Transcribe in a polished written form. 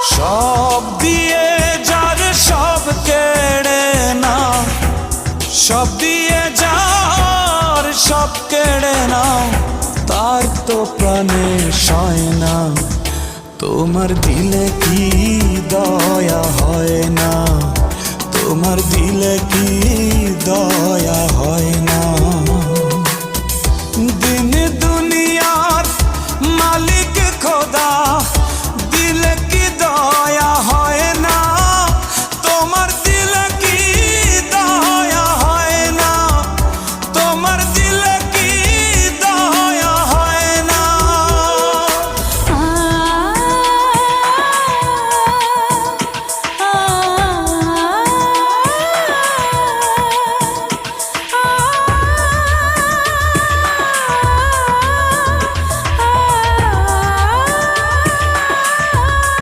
সব দিয়ে যার সব কেড়ে নাও, সব দিয়ে যার সব কেড়ে নাও, তার তো প্রাণে সয় না। তোমার দিলে কি দয়া হয় না, তোমার দিলে কি দয়া হয় না।